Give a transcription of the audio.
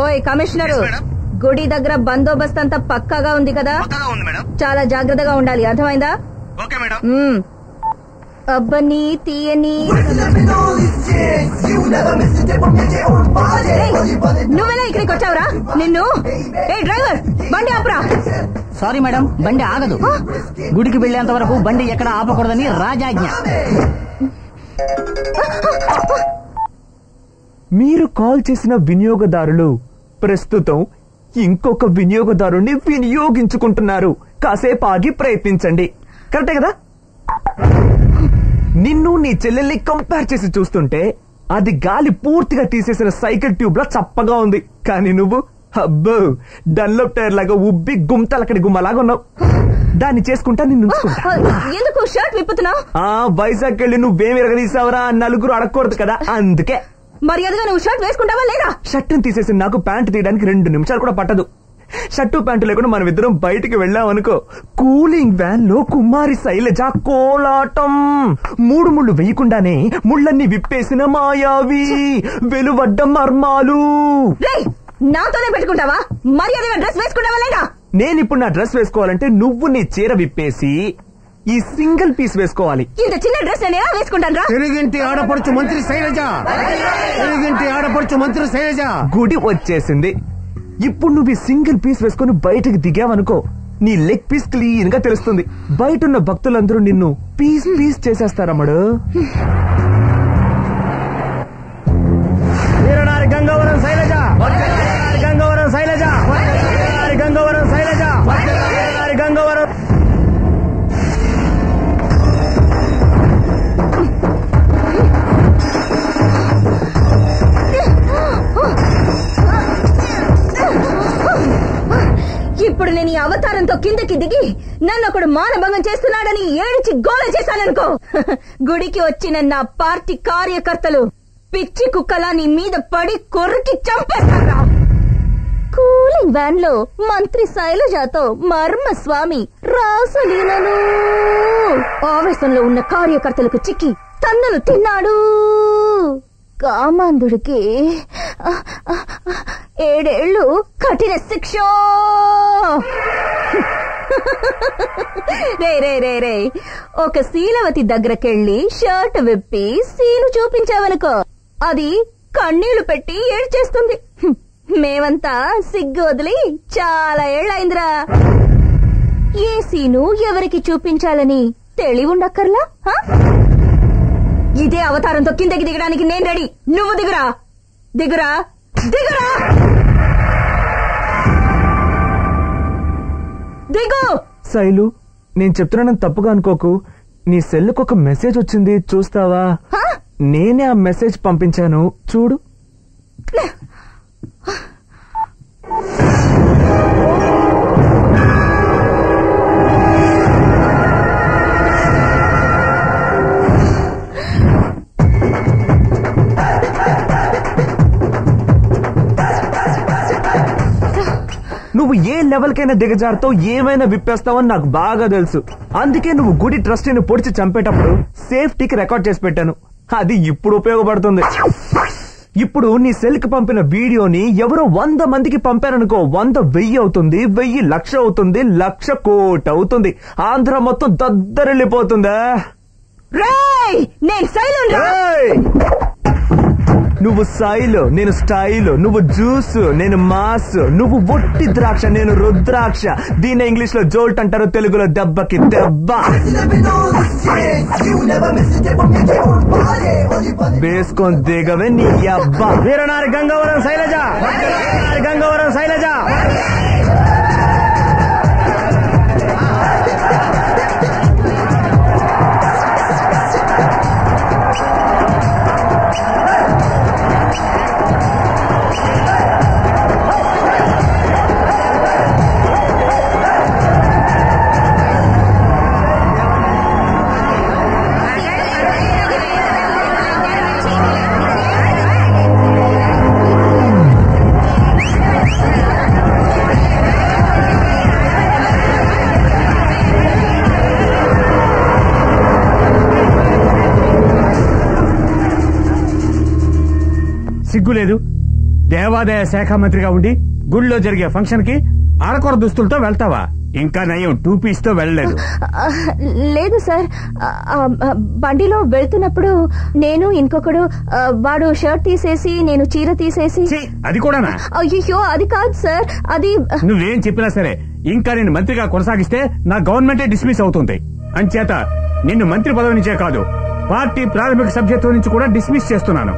ఓయ్ కమిషనర్, గుడి దగ్గర బందోబస్తు అంతా పక్కాగా ఉంది కదా? చాలా జాగ్రత్తగా ఉండాలి, అర్థమైందా? అబ్బని తీయని నువ్వెలా ఇక్కడికి వచ్చావురా? నిన్ను ఏ డ్రైవర్ బండి ఆపురా. సారీ మేడం, బండి ఆగదు. గుడికి వెళ్లేంత వరకు బండి ఎక్కడ ఆపకూడదని రాజాజ్ఞ. మీరు కాల్ చేసిన వినియోగదారులు ప్రస్తుతం ఇంకొక వినియోగదారుని వినియోగించుకుంటున్నారు. కాసేపు ఆగి ప్రయత్నించండి. కరెక్టే కదా? నిన్ను నీ చెల్లెల్ని కంపేర్ చేసి చూస్తుంటే అది గాలి పూర్తిగా తీసేసిన సైకిల్ ట్యూబ్ లా చప్పగా ఉంది. కానీ నువ్వు అబ్బో డన్లప్ టైర్ లాగా ఉబ్బి గుమ్తలక్కడి గుమ్మలాగా ఉన్నావు. దాన్ని చేసుకుంటా నిన్ను ఎందుకు షర్ట్ విప్పుతున్నావు? వైజాగ్ వెళ్ళి నువ్వేమి ఎరగదీసావరా? నలుగురు అడగకూడదు కదా, అందుకే. మర్యాదగా నువ్వు షర్ట్ వేసుకుంటావా లేదా? షర్ట్ని తీసేసి నాకు ప్యాంటు తీయడానికి 2 నిమిషాలు కూడా పట్టదు. షర్టు ప్యాంటు లేకుండా మనం ఇద్దరం బయటికి వెళ్ళామనుకో, కూలింగ్ వ్యాన్ లో కుమారి శైలజ కోలాటం. 3 ముళ్ళు వేయకుండానే ముళ్ళన్ని విప్పేసిన మాయావి వెలువడ్డ మర్మాలు. నాతోనే పెట్టుకుంటావా? మర్యాదగా డ్రెస్ వేసుకుంటావా లేదా? నేనిప్పుడు నా డ్రెస్ వేసుకోవాలంటే నువ్వు నీ చీర విప్పేసి ఈ సింగిల్ పీస్ వేసుకోవాలి. ఇంత చిన్న డ్రెస్ నేను ఎలా వేసుకుంటాను? తెలుగింటి ఆడపడుచు మంత్రి శైలజ, తెలుగింటి ఆడపడుచు మంత్రి శైలజ. గుడి వచ్చేసింది. ఇప్పుడు నువ్వు ఈ సింగిల్ పీస్ వేసుకుని బయటకు దిగావనుకో, నీ లెగ్ పీస్ క్లీన్ గా తెలుస్తుంది. బయట ఉన్న భక్తులందరూ నిన్ను పీస్ పీస్ చేసేస్తారమ్మడు. గంగవరం శైలజ, గంగవరం శైలజ, గంగవరం శైలజ, గంగవరం. ఇప్పుడు నేను ఈ అవతారంతో కిందకి దిగి నన్ను ఒకడు మానభంగం చేస్తున్నాడని ఏడిచి గోల చేశాననుకో, గుడికి వచ్చిన నా పార్టీ కార్యకర్తలు పిచ్చి కుక్కలా నీ మీద పడి కొరికి చంపేస్తారా. కూలింగ్ వ్యాన్ లో మంత్రి శైలజతో మర్మస్వామి రాసలీలను ఆవేశంలో ఉన్న కార్యకర్తలకు చిక్కి తన్నులు తిన్నాడు. కామాంధుడికి 7 ఏళ్లు కఠిన శిక్ష. రే రే రే రే ఒక శీలవతి దగ్గరకెళ్ళి షర్ట్ విప్పి సీలు చూపించావనుకో, అది కన్నీళ్లు పెట్టి ఏడ్చేస్తుంది. మేమంతా సిగ్గు వదిలి చాలా ఏళ్లైందిరా. ఏ సీను ఎవరికి చూపించాలని తెలివుండక్కర్లా? ఇదే అవతారంతో కిందకి దిగడానికి నేను రెడీ. నువ్వు దిగురా, దిగురా, దిగురా, దిగు. శైలు, నేను చెప్తున్నానని తప్పుగా అనుకోకు. నీ సెల్లుకు ఒక మెసేజ్ వచ్చింది, చూస్తావా? నేనే ఆ మెసేజ్ పంపించాను, చూడు. నువ్వు ఏ లెవెల్కైనా దిగజారుతావు, ఏమైనా విప్పేస్తావని నాకు బాగా తెలుసు. అందుకే నువ్వు గుడి ట్రస్టీని పొడిచి చంపేటప్పుడు సేఫ్టీకి రికార్డ్ చేసి పెట్టాను. అది ఇప్పుడు ఉపయోగపడుతుంది. ఇప్పుడు నీ సెల్ కి పంపిన వీడియోని ఎవరో 100 మందికి పంపారనుకో, 100 1000 అవుతుంది, 1000 లక్ష అవుతుంది, 1,00,000 కోటి అవుతుంది. ఆంధ్ర మొత్తం దద్దరిల్లిపోతుందా? నువ్వు సైలు, నేను స్టైల్. నువ్వు జ్యూస్, నేను మాస్. నువ్వు ఒట్టి ద్రాక్ష, నేను రుద్రాక్ష. దీన్ని ఇంగ్లీష్ లో జోల్ట్ అంటారు, తెలుగులో దెబ్బకి దెబ్బ. వేసుకొని దిగవే నీ అబ్బా. వీరనారి గంగవరం శైలజ, గంగవరం శైలజ. సిగ్గులేదు? దేవ దేవాదాయ శాఖ మంత్రిగా ఉండి గుళ్ళో జరిగే ఫంక్షన్ కి అరకొర దుస్తులతో వెళ్తావా? ఇంకా నయం 2 పీస్ తో వెళ్ళలేదు. లేదు సార్, బండిలో వెళ్తున్నప్పుడు నేను ఇంకొకడు వాడు షర్ట్ తీసేసి నేను చీర తీసేసి. అది కూడానా? అయ్యో అది కాదు సార్, అది. నువ్వేం చెప్పినా సరే ఇంకా నేను మంత్రిగా కొనసాగిస్తే నా గవర్నమెంటే డిస్మిస్ అవుతుంది. అంచేత నిన్ను మంత్రి పదవి నుంచే కాదు, పార్టీ ప్రాథమిక సభ్యత్వం నుంచి కూడా డిస్మిస్ చేస్తున్నాను.